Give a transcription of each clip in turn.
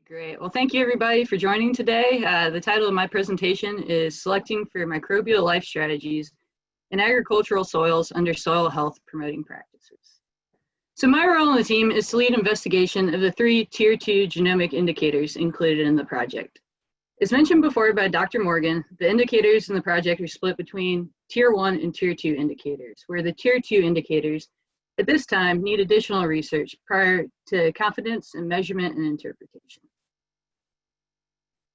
Great. Well, thank you everybody for joining today. The title of my presentation is Selecting for Microbial Life Strategies in Agricultural Soils under Soil Health Promoting Practices. So my role on the team is to lead investigation of the 3 Tier 2 genomic indicators included in the project. As mentioned before by Dr. Morgan, the indicators in the project are split between Tier 1 and Tier 2 indicators, where the Tier 2 indicators at this time need additional research prior to confidence in measurement and interpretation.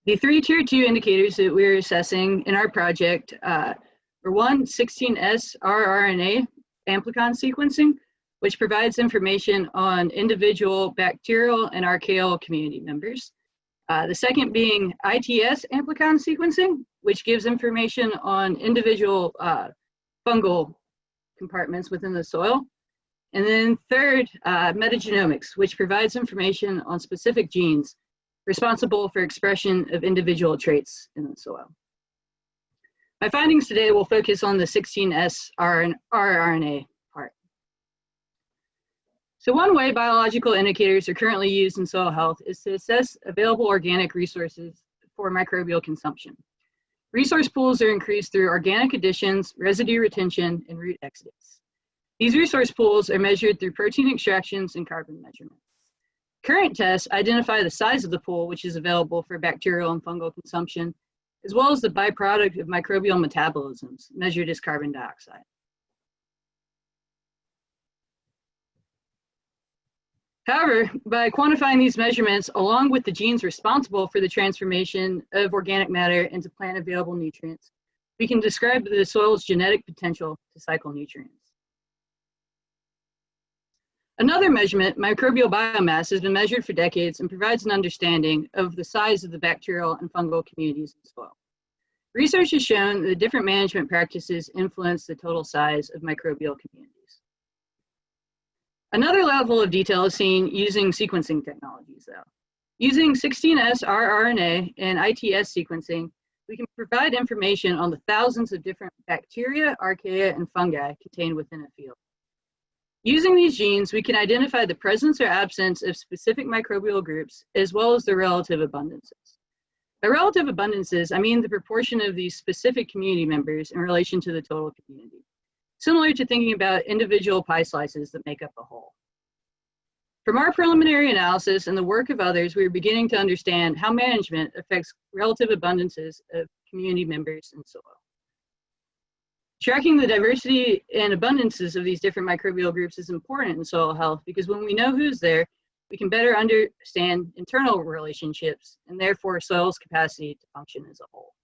The 3 Tier 2 indicators that we're assessing in our project are 1, 16S rRNA amplicon sequencing, which provides information on individual bacterial and archaeal community members. The second being ITS amplicon sequencing, which gives information on individual fungal compartments within the soil. And then third, metagenomics, which provides information on specific genes responsible for expression of individual traits in the soil. My findings today will focus on the 16S rRNA part. So one way biological indicators are currently used in soil health is to assess available organic resources for microbial consumption. Resource pools are increased through organic additions, residue retention, and root exodus. These resource pools are measured through protein extractions and carbon measurements. Current tests identify the size of the pool which is available for bacterial and fungal consumption, as well as the byproduct of microbial metabolisms, measured as carbon dioxide. However, by quantifying these measurements along with the genes responsible for the transformation of organic matter into plant-available nutrients, we can describe the soil's genetic potential to cycle nutrients. Another measurement, microbial biomass, has been measured for decades and provides an understanding of the size of the bacterial and fungal communities in soil. Research has shown that different management practices influence the total size of microbial communities. Another level of detail is seen using sequencing technologies, though. Using 16S rRNA and ITS sequencing, we can provide information on the thousands of different bacteria, archaea, and fungi contained within a field. Using these genes, we can identify the presence or absence of specific microbial groups, as well as their relative abundances. By relative abundances, I mean the proportion of these specific community members in relation to the total community, similar to thinking about individual pie slices that make up a whole. From our preliminary analysis and the work of others, we are beginning to understand how management affects relative abundances of community members in soil. Tracking the diversity and abundances of these different microbial groups is important in soil health because when we know who's there, we can better understand internal relationships and therefore soil's capacity to function as a whole.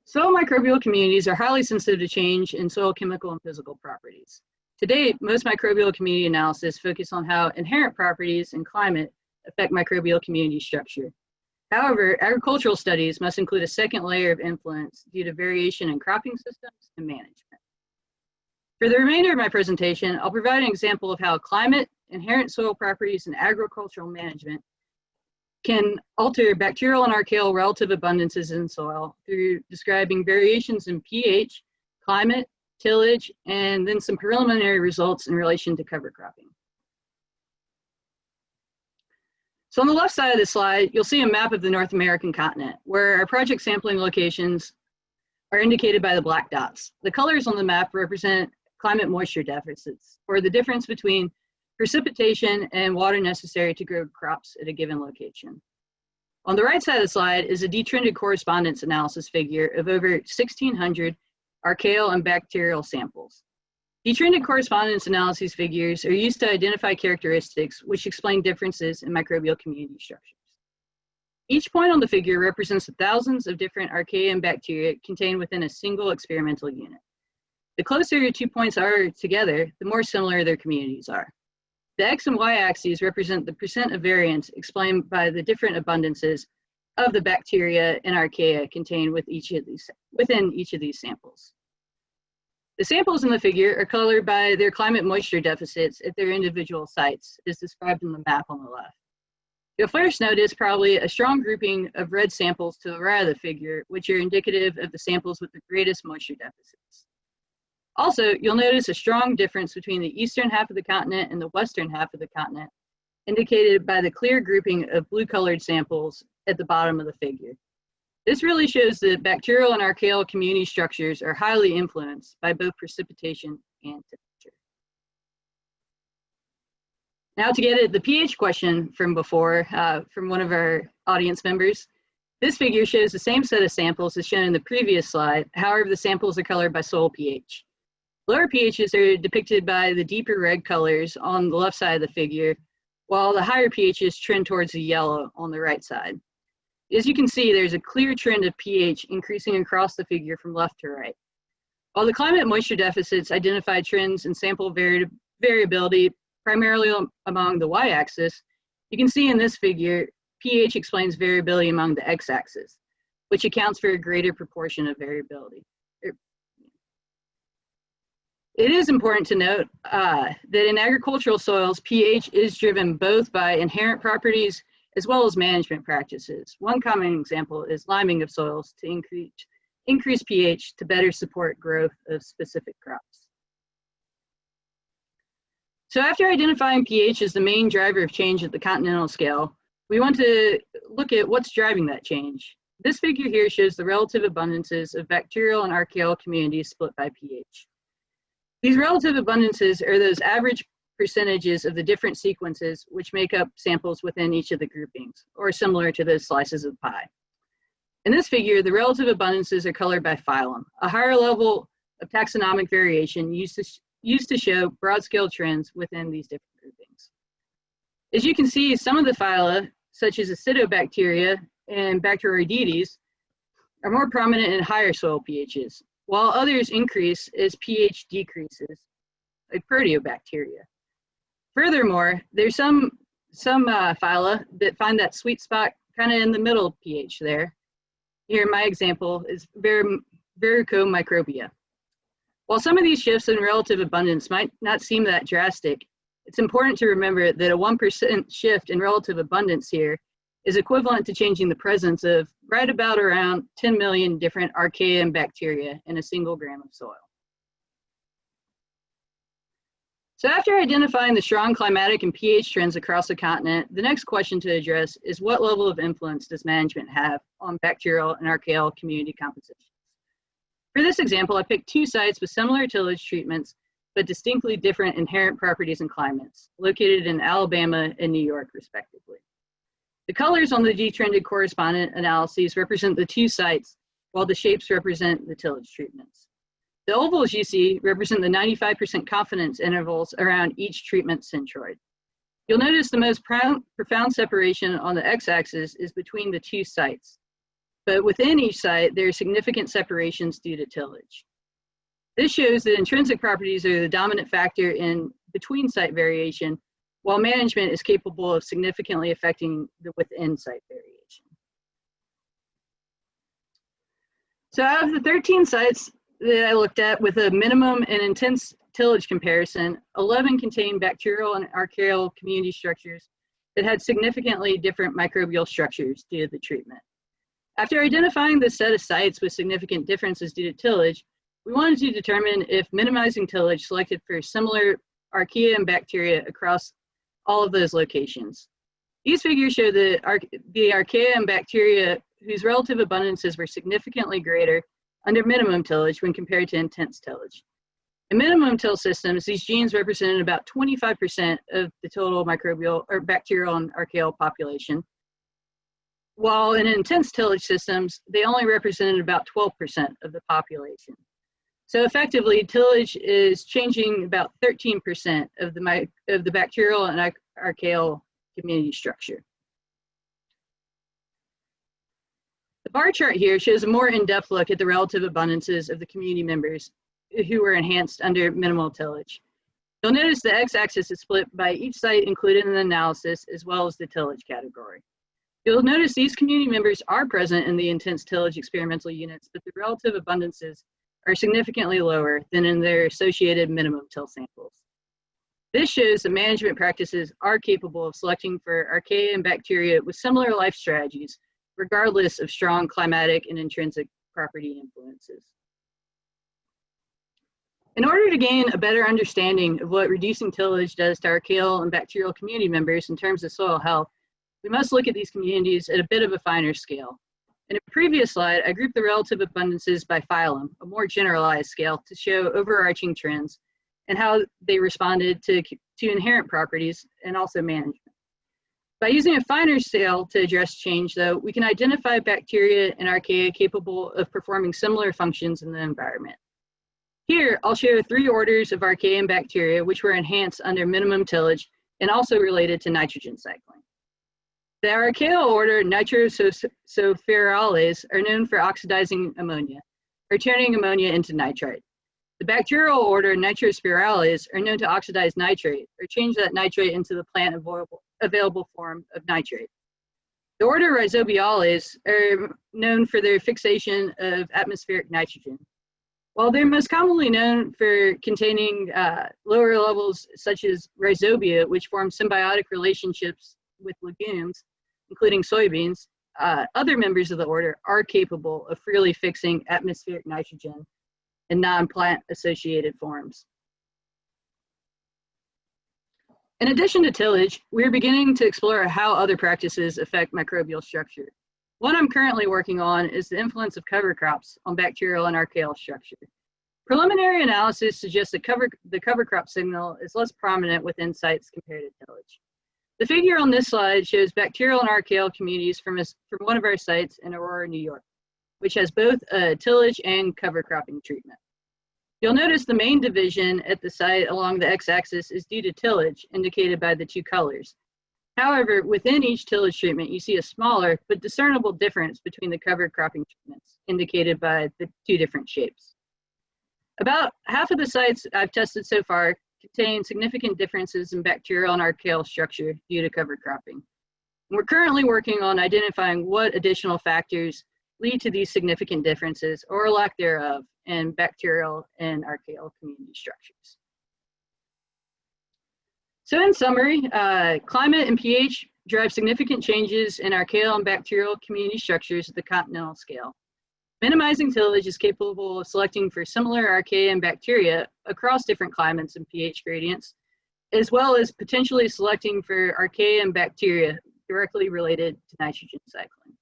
Soil microbial communities are highly sensitive to change in soil chemical and physical properties. To date, most microbial community analysis focus on how inherent properties and climate affect microbial community structure. However, agricultural studies must include a second layer of influence due to variation in cropping systems and management. For the remainder of my presentation, I'll provide an example of how climate, inherent soil properties, and agricultural management can alter bacterial and archaeal relative abundances in soil through describing variations in pH, climate, tillage, and then some preliminary results in relation to cover cropping. So on the left side of the slide, you'll see a map of the North American continent, where our project sampling locations are indicated by the black dots. The colors on the map represent climate moisture deficits, or the difference between precipitation and water necessary to grow crops at a given location. On the right side of the slide is a detrended correspondence analysis figure of over 1,600 archaeal and bacterial samples. Detrended correspondence analysis figures are used to identify characteristics which explain differences in microbial community structures. Each point on the figure represents the thousands of different archaea and bacteria contained within a single experimental unit. The closer your 2 points are together, the more similar their communities are. The X and Y axes represent the percent of variance explained by the different abundances of the bacteria and archaea contained within each of these samples. The samples in the figure are colored by their climate moisture deficits at their individual sites, as described in the map on the left. You'll first notice probably a strong grouping of red samples to the right of the figure, which are indicative of the samples with the greatest moisture deficits. Also, you'll notice a strong difference between the eastern half of the continent and the western half of the continent indicated by the clear grouping of blue-colored samples at the bottom of the figure. This really shows that bacterial and archaeal community structures are highly influenced by both precipitation and temperature. Now to get at the pH question from before, from one of our audience members, this figure shows the same set of samples as shown in the previous slide. However, the samples are colored by soil pH. Lower pHs are depicted by the deeper red colors on the left side of the figure, while the higher pHs trend towards the yellow on the right side. As you can see, there's a clear trend of pH increasing across the figure from left to right. While the climate moisture deficits identify trends in sample variability primarily among the y-axis, you can see in this figure, pH explains variability among the x-axis, which accounts for a greater proportion of variability. It is important to note that in agricultural soils, pH is driven both by inherent properties as well as management practices. One common example is liming of soils to increase pH to better support growth of specific crops. So after identifying pH as the main driver of change at the continental scale, we want to look at what's driving that change. This figure here shows the relative abundances of bacterial and archaeal communities split by pH. These relative abundances are those average percentages of the different sequences which make up samples within each of the groupings, or similar to those slices of pie. In this figure, the relative abundances are colored by phylum, a higher level of taxonomic variation used to show broad-scale trends within these different groupings. As you can see, some of the phyla, such as acidobacteria and Bacteroidetes, are more prominent in higher soil pHs, while others increase as pH decreases, like proteobacteria. Furthermore, there's some phyla that find that sweet spot kind of in the middle pH there. Here, my example is Microbial. While some of these shifts in relative abundance might not seem that drastic, it's important to remember that a 1% shift in relative abundance here is equivalent to changing the presence of right about around 10 million different archaea and bacteria in a single gram of soil. So after identifying the strong climatic and pH trends across the continent, the next question to address is what level of influence does management have on bacterial and archaeal community compositions? For this example, I picked two sites with similar tillage treatments, but distinctly different inherent properties and climates, located in Alabama and New York, respectively. The colors on the detrended correspondent analyses represent the two sites, while the shapes represent the tillage treatments. The ovals you see represent the 95% confidence intervals around each treatment centroid. You'll notice the most profound separation on the x-axis is between the two sites, but within each site, there are significant separations due to tillage. This shows that intrinsic properties are the dominant factor in between site variation, while management is capable of significantly affecting the within site variation. So out of the 13 sites that I looked at with a minimum and intense tillage comparison, 11 contain bacterial and archaeal community structures that had significantly different microbial structures due to the treatment. After identifying the set of sites with significant differences due to tillage, we wanted to determine if minimizing tillage selected for similar archaea and bacteria across all of those locations. These figures show the archaea and bacteria whose relative abundances were significantly greater under minimum tillage when compared to intense tillage. In minimum till systems, these genes represented about 25% of the total microbial or bacterial and archaeal population, while in intense tillage systems, they only represented about 12% of the population. So effectively, tillage is changing about 13% of the bacterial and archaeal community structure. The bar chart here shows a more in-depth look at the relative abundances of the community members who were enhanced under minimal tillage. You'll notice the x-axis is split by each site included in the analysis as well as the tillage category. You'll notice these community members are present in the intense tillage experimental units, but the relative abundances are significantly lower than in their associated minimum till samples. This shows that management practices are capable of selecting for archaea and bacteria with similar life strategies, regardless of strong climatic and intrinsic property influences. In order to gain a better understanding of what reducing tillage does to archaeal and bacterial community members in terms of soil health, we must look at these communities at a bit of a finer scale. In a previous slide, I grouped the relative abundances by phylum, a more generalized scale, to show overarching trends and how they responded to inherent properties and also management. By using a finer scale to address change, though, we can identify bacteria and archaea capable of performing similar functions in the environment. Here, I'll show 3 orders of archaea and bacteria which were enhanced under minimum tillage and also related to nitrogen cycling. The archaeal order nitrosospirales are known for oxidizing ammonia, or turning ammonia into nitrite. The bacterial order nitrospirales are known to oxidize nitrate, or change that nitrate into the plant available form of nitrate. The order rhizobiales are known for their fixation of atmospheric nitrogen. While they're most commonly known for containing lower levels such as rhizobia, which form symbiotic relationships with legumes, including soybeans, other members of the order are capable of freely fixing atmospheric nitrogen in non-plant associated forms. In addition to tillage, we're beginning to explore how other practices affect microbial structure. One I'm currently working on is the influence of cover crops on bacterial and archaeal structure. Preliminary analysis suggests that the cover crop signal is less prominent within sites compared to tillage. The figure on this slide shows bacterial and archaeal communities from one of our sites in Aurora, New York, which has both tillage and cover cropping treatment. You'll notice the main division at the site along the x-axis is due to tillage, indicated by the 2 colors. However, within each tillage treatment, you see a smaller but discernible difference between the cover cropping treatments, indicated by the 2 different shapes. About half of the sites I've tested so far contain significant differences in bacterial and archaeal structure due to cover cropping. And we're currently working on identifying what additional factors lead to these significant differences or lack thereof in bacterial and archaeal community structures. So in summary, climate and pH drive significant changes in archaeal and bacterial community structures at the continental scale. Minimizing tillage is capable of selecting for similar archaea and bacteria across different climates and pH gradients, as well as potentially selecting for archaea and bacteria directly related to nitrogen cycling.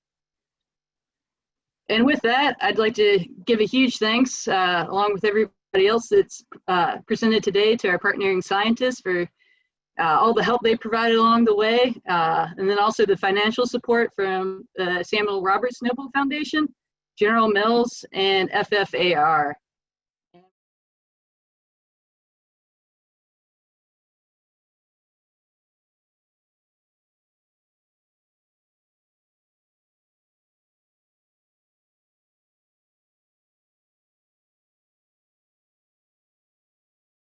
And with that, I'd like to give a huge thanks, along with everybody else that's presented today, to our partnering scientists for all the help they provided along the way, and then also the financial support from the Samuel Roberts Noble Foundation, General Mills, and FFAR.